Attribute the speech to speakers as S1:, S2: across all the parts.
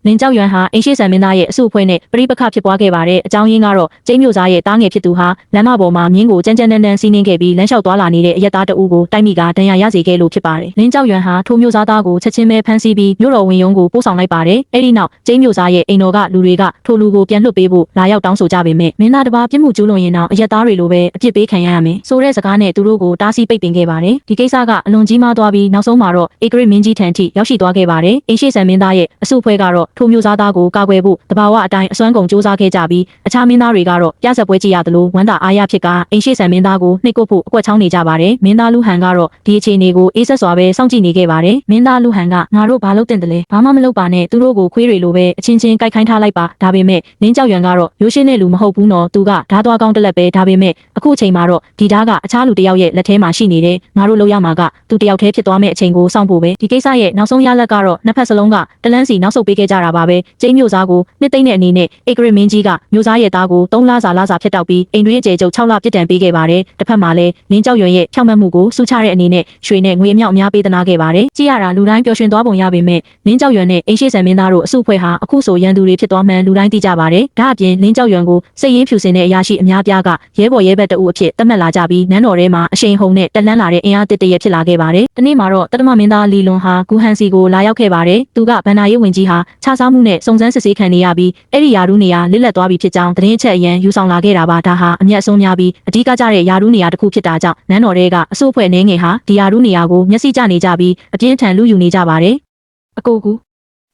S1: လင်းကြောက်ရွံဟာအိမ်ရှိဆန်မင်းသားရဲ့အစုအဖွဲ့နဲ့ပြိပခဖြစ်ပွားခဲ့ပါတယ်အကြောင်းရင်းကတော့ကျိန်းမျိုးသားရဲ့တားငယ်ဖြစ်သူဟာလမ်းမပေါ်မှာမြင်းကိုကြမ်းကြမ်းတမ်းတမ်းစီးနှင်းခဲ့ပြီးလမ်းလျှောက်သွားလာနေတဲ့အရက်သားတအူးကိုတိုက်မိကဒဏ်ရာရစေခဲ့လို့ဖြစ်ပါတယ်လင်းကြောက်ရွံဟာထိုမျိုးသားသားကိုချက်ချင်းပဲဖမ်းဆီးပြီးမြို့တော်ဝင်ရုံးကိုပို့ဆောင်လိုက်ပါတယ်အဲ့ဒီနောက်ကျိန်းမျိုးသားရဲ့အိမ်တော်ကလူတွေကထိုလူကိုပြန်လွှတ်ပေးဖို့လာရောက်တောင်းဆိုကြပေမဲ့မင်းသားတစ်ပါးပြစ်မှုကျူးလွန်ရင်တော့အရက်သားတွေလိုပဲအပြစ်ပေးခံရမယ်ဆိုတဲ့စကားနဲ့သူတို့ကိုတားဆီးပိတ်ပင်ခဲ့ပါတယ်ဒီကိစ္စကအလွန်ကြီးမားသွားပြီးနောက်ဆုံးမှာတော့ဧကရစ်မင်းကြီးထံထိရောက်ရှိသွားခဲ့ပါတယ်အိမ်ရှိဆန်မင်းသားရဲ့အစုအဖွဲ့ကတော့ထိုမျိုးသားသားကိုကာကွယ်ဖို့တဘာဝအတိုင်းအစွမ်းကုန်စူးစမ်းခဲ့ကြပြီးအခြားမင်းသားတွေကတော့ပြဆက်ပွဲကြည့်ရသလိုဝမ်းသာအားရဖြစ်ကအိမ်ရှိဆန်မင်းသားကိုနှိပ်ကွပ်ဖို့အကွက်ချောင်းနေကြပါတယ်မင်းသားလူဟန်ကတော့ဒီအခြေအနေကိုအေးဆက်စွာပဲစောင့်ကြည့်နေခဲ့ပါတယ်မင်းသားလူဟန်ကငါတို့ဘာလုပ်တင်တယ်လဲဘာမှမလုပ်ပါနဲ့သူတို့ကိုခွေးတွေလိုပဲအချင်းချင်းကြိုက်ခိုင်းထားလိုက်ပါဒါပေမဲ့လင်းကြောက်ရွံကတော့ရိုးရှင်းတဲ့လူမဟုတ်ဘူးနော်သူကဓာတ်သွားကောင်းတစ်လက်ပဲဒါပေမဲ့အခုအချိန်မှာတော့ဒီဓာတ်ကအခြားလူတစ်ယောက်ရဲ့လက်ထဲမှာရှိနေတယ်ငါတို့လောက်ရမှာကသူတစ်ယောက်တည်းဖြစ်သွားမယ့်အချိန်ကိုစောင့်ဖို့ပဲဒီကိစ္စရဲ့နောက်ဆုံးရလဒ်ကတော့နှစ်ဖက်စလုံးကတလန်းစီနောက်ဆုတ်ပေးခဲ့ကြတာပါပဲကျိန်းမျိုးသားကိုနှစ်သိမ့်တဲ့အနေနဲ့ဧကရစ်မင်းကြီးကမျိုးသားရဲ့သားကို3လစာဖြစ်တောက်ပြီးအိမ်တွင်းအကျယ်ကျုပ်6လပြစ်ဒဏ်ပေးခဲ့ပါတယ်တစ်ဖက်မှာလည်းလင်းကြောက်ရွံရဲ့ဖြောင့်မတ်မှုကိုစူးချတဲ့အနေနဲ့ရွှေနဲ့ငွေအမြောက်အများပေးသနာခဲ့ပါတယ်ကြည့်ရတာလူတိုင်းပျော်ရွှင်သွားပုံရပေမဲ့လင်းကြောက်ရွံနဲ့အိမ်ရှိဆန်မင်းသားတို့အစုအဖွဲ့ဟာအခုဆိုရန်သူတွေဖြစ်သွားမှန်းလူတိုင်းသိကြပါတယ်ဒါအပြင်လင်းကြောက်ရွံကိုစိတ်ရင်းဖြူစင်တဲ့အရာရှိအများပြားကရဲဘော်ရဲဘက်တအုပ်အဖြစ်သတ်မှတ်လာကြပြီးနန်းတော်ထဲမှာအရှိန်ဟုန်နဲ့တက်လှမ်းလာတဲ့အင်အားတစ်တရက်ဖြစ်လာခဲ့ပါတယ်ဒီနေ့မှာတော့တတမမင်းသားလီလွန်ဟာဂူဟန်စီကိုလာရောက်ခဲ့ပါတယ်သူကဗန္နာရေးဝင်ကြီးဟာခြားစားမှုနဲ့စုံစမ်းစစ်ဆေးခံနေရပြီးအဲ့ဒီယာရူးနေရာလစ်လက်သွားပြီဖြစ်ကြောင်းသတင်းအချက်အရန်ယူဆောင်လာခဲ့တာပါဒါဟာအမျက်အဆုံးများပြီးအဓိကကျတဲ့ယာရူးနေရာတစ်ခုဖြစ်တာကြောင့်နန်းတော်ထဲကအစုအဖွဲ့နေငယ်ဟာဒီယာရူးနေရာကိုမျက်စိကျနေကြပြီးအပြင်းထန်လူယူနေကြပါတယ်အကိုကူ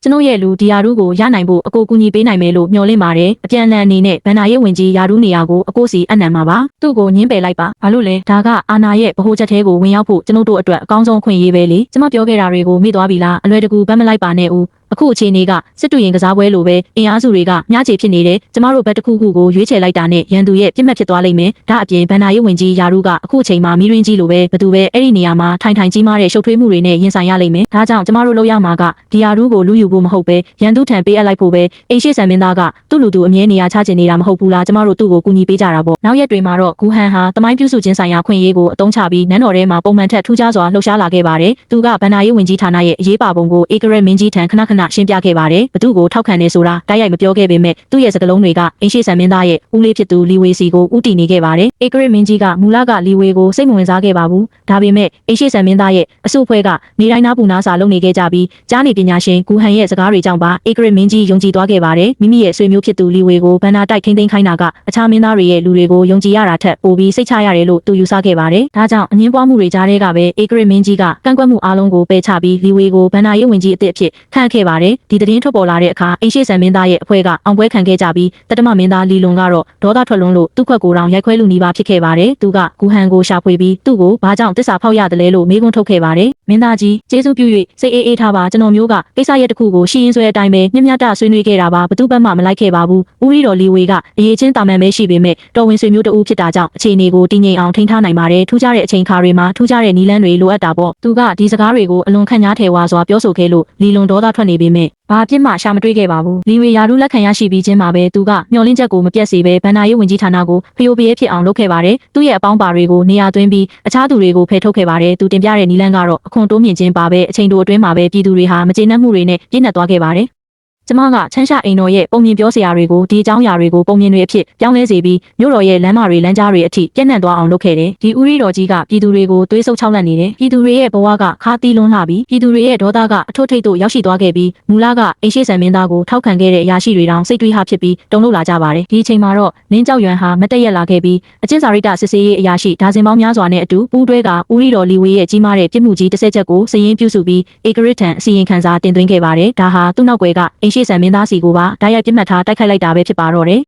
S1: ကျွန်ုပ်ရဲ့လူဒီယာရူးကိုရနိုင်ဖို့အကိုကူညီပေးနိုင်မယ်လို့မျှော်လင့်ပါတယ်အပြန်အလှန်အနေနဲ့ဗန္နာရေးဝင်ကြီးယာရူးနေရာကိုအကိုစီအနံမှာပါသူ့ကိုညှင်းပယ်လိုက်ပါဘာလို့လဲဒါကအာနာရဲ့ဗဟိုချက်သေးကိုဝင်ရောက်ဖို့ကျွန်ုပ်တို့အတွက်အကောင်းဆုံးခွင့်ရေးပဲလေကျွန်မပြောခဲ့တာတွေကိုမေ့သွားပြီလားအလွယ်တကူဗတ်မလိုက်ပါနဲ့ဦးအခုအခြေအနေကစစ်တူရင်ကစားပွဲလိုပဲအင်အားစုတွေကမျှချေဖြစ်နေတယ်ကျမတို့ဘက်တစ်ခုခုကိုရွေးချယ်လိုက်တာနဲ့ရန်သူရဲ့ပြစ်မှတ်ဖြစ်သွားလိမ့်မယ်ဒါအပြင်ဗန္နာရေးဝင်ကြီးယာရူးကအခုအချိန်မှာမီရင်းကြီးလိုပဲဘသူပဲအဲ့ဒီနေရာမှာထိုင်ကြီးမားတဲ့ရှုပ်ထွေးမှုတွေနဲ့ရင်ဆိုင်ရလိမ့်မယ်ဒါကြောင့်ကျမတို့လုပ်ရမှာကဒီယာရူးကိုလူယူဖို့မဟုတ်ပဲရန်သူထံပေးအပ်လိုက်ဖို့ပဲအိမ်ရှိဆန်မင်းသားကသူ့လူသူအမြဲနေရာချချင်နေတာမဟုတ်ဘူးလားကျမတို့သူ့ကိုကူညီပေးကြတာပေါ့နောက်ရက်တွေမှာတော့ဂူဟန်ဟာတမိုင်းပြုစုခြင်းဆိုင်ရာခွင့်ရေးကိုအသုံးချပြီးနန်းတော်ထဲမှာပုံမှန်ထက်ထူးခြားစွာလှုပ်ရှားလာခဲ့ပါတယ်သူကဗန္နာရေးဝင်ကြီးဌာနရဲ့အရေးပါပုံကိုဧကရစ်မင်းကြီးထံခဏရှင်းပြခဲ့ပါတယ်ဘသူကိုထောက်ခံနေဆိုတာတိုက်ရိုက်မပြောခဲ့ပေမဲ့သူ့ရဲ့စကားလုံးတွေကအိမ်ရှိဆန်မင်းသားရဲ့ဦးလေးဖြစ်သူလီဝေစီကိုဥတီနေခဲ့ပါတယ်ဧကရစ်မင်းကြီးကမူလကလီဝေကိုစိတ်မဝင်စားခဲ့ပါဘူးဒါပေမဲ့အိမ်ရှိဆန်မင်းသားရဲ့အစုအဖွဲ့ကနေတိုင်းနာပူနာစာလုပ်နေခဲ့ကြပြီးကြားနေပညာရှင်ဂူဟန်ရဲ့စကားတွေကြောင့်ပါဧကရစ်မင်းကြီးယုံကြည်သွားခဲ့ပါတယ်မိမိရဲ့ဆွေမျိုးဖြစ်သူလီဝေကိုဗန္နာတိုက်ထိန်းသိမ်းခိုင်းတာကအခြားမင်းသားတွေရဲ့လူတွေကိုယုံကြည်ရတာထက်ပိုပြီးစိတ်ချရတယ်လို့သူယူဆခဲ့ပါတယ်ဒါကြောင့်အငင်းပွားမှုတွေကြားထဲကပဲဧကရစ်မင်းကြီးကကန့်ကွက်မှုအလုံးကိုပယ်ချပြီးလီဝေကိုဗန္နာရေးဝင်ကြီးအသစ်အဖြစ်ခန့်ခဲ့ပါတယ်ဒီသတင်းထွက်ပေါ်လာတဲ့အခါအိမ်ရှိဆန်မင်းသားရဲ့အဖွဲ့ကအောင်ပွဲခံခဲ့ကြပြီးတတမမင်းသားလီလွန်ကတော့ဒေါသထွက်လွန်းလို့သူ့ခွက်ကိုတောင်ရိုက်ခွဲလူနီးပါဖြစ်ခဲ့ပါတယ်သူကဂူဟန်ကိုရှာဖွေပြီးသူ့ကိုဘာကြောင့်တစ္ဆာဖောက်ရတယ်လဲလို့မေးခွန်းထုတ်ခဲ့ပါတယ်မင်းသားကြီးကျေးဇူးပြု၍စိတ်အေးထားပါကျွန်တော်မျိုးကကိစ္စရဲ့တစ်ခုကိုရှင်းရင်းဆွဲအတိုင်းပဲမျက်မျှတဆွေးနွေးခဲ့တာပါဘသူ့ဘက်မှမလိုက်ခဲ့ပါဘူးဦးရီတော်လီဝေကအရေးချင်းတာမန်ပဲရှိပေမဲ့တော်ဝင်ဆွေမျိုးတဦးဖြစ်တာကြောင့်အခြေအနေကိုတည်ငြိမ်အောင်ထိန်းထားနိုင်ပါတယ်ထူးခြားတဲ့အချိန်ခါတွေမှာထူးခြားတဲ့နီလန်းတွေလိုအပ်တာပေါ့သူကဒီစကားတွေကိုအလွန်ခန့်ညားထဲဝါစွာပြောဆိုခဲ့လို့လီလွန်ဒေါသထွက်နေပေမဲ့ဘာအပြစ်မှရှာမတွေ့ခဲ့ပါဘူးလီဝေယာရူးလက်ခံရရှိပြီးချင်းမှာပဲသူကမျှော်လင့်ချက်ကိုမပြတ်စေဘဲဗန္နာရေးဝင်ကြီးဌာနကိုဖျို့ဖျဲဖြစ်အောင်လုပ်ခဲ့ပါတယ်သူ့ရဲ့အပေါင်းပါတွေကိုနေရာသွင်းပြီးအခြားသူတွေကိုဖယ်ထုတ်ခဲ့ပါတယ်သူတင်ပြတဲ့နီလန်းကတော့အခွန်တိုးမြင့်ခြင်းပါပဲအချိန်တိုအတွင်းမှာပဲပြည်သူတွေဟာမကျေနပ်မှုတွေနဲ့ပြည့်နှက်သွားခဲ့ပါတယ်ကျမကချမ်းရှာအိမ်တော်ရဲ့ပုံမြင်ပြောစရာတွေကိုဒီအကြောင်းအရာတွေကိုပုံမြင်တွေအဖြစ်ပြောင်းလဲစေပြီးမြို့တော်ရဲ့လမ်းမတွေလမ်းကြားတွေအထိပြန့်နှံ့သွားအောင်လုပ်ခဲ့တယ်ဒီဦးရီတော်ကြီးကပြည်သူတွေကိုသွေးဆုပ်ချောက်လန့်နေတယ်ပြည်သူတွေရဲ့ဘဝကခါးသီးလွန်းလှပြီးပြည်သူတွေရဲ့ဒေါသကအထွတ်ထိပ်သို့ရောက်ရှိသွားခဲ့ပြီးမူလကအိမ်ရှိဆန်မင်းသားကိုထောက်ခံခဲ့တဲ့အရာရှိတွေတောင်စိတ်တွေးဟဖြစ်ပြီးတုန်လှုပ်လာကြပါတယ်ဒီအချိန်မှာတော့လင်းကြောက်ရွံဟာမတက်ရက်လာခဲ့ပြီးအကျဉ်းစာရိတ္တစစ်ဆေးရေးအရာရှိဒါဇင်ပေါင်းများစွာနဲ့အတူပူးတွဲကဦးရီတော်လီဝေရဲ့ကြီးမားတဲ့ပြစ်မှုကြီးတစ်ချက်ကိုစည်ရင်းပြုစုပြီးဧကရစ်ထံအစီရင်ခံစာတင်သွင်းခဲ့ပါတယ်ဒါဟာသူ့နောက်ွယ်ကအိမ်ရှိဆန်မင်းသားစီကိုပါတိုက်ရိုက်ပြစ်မှတ်ထားတိုက်ခိုက်လိုက်တာပဲဖြစ်ပါတော့တယ်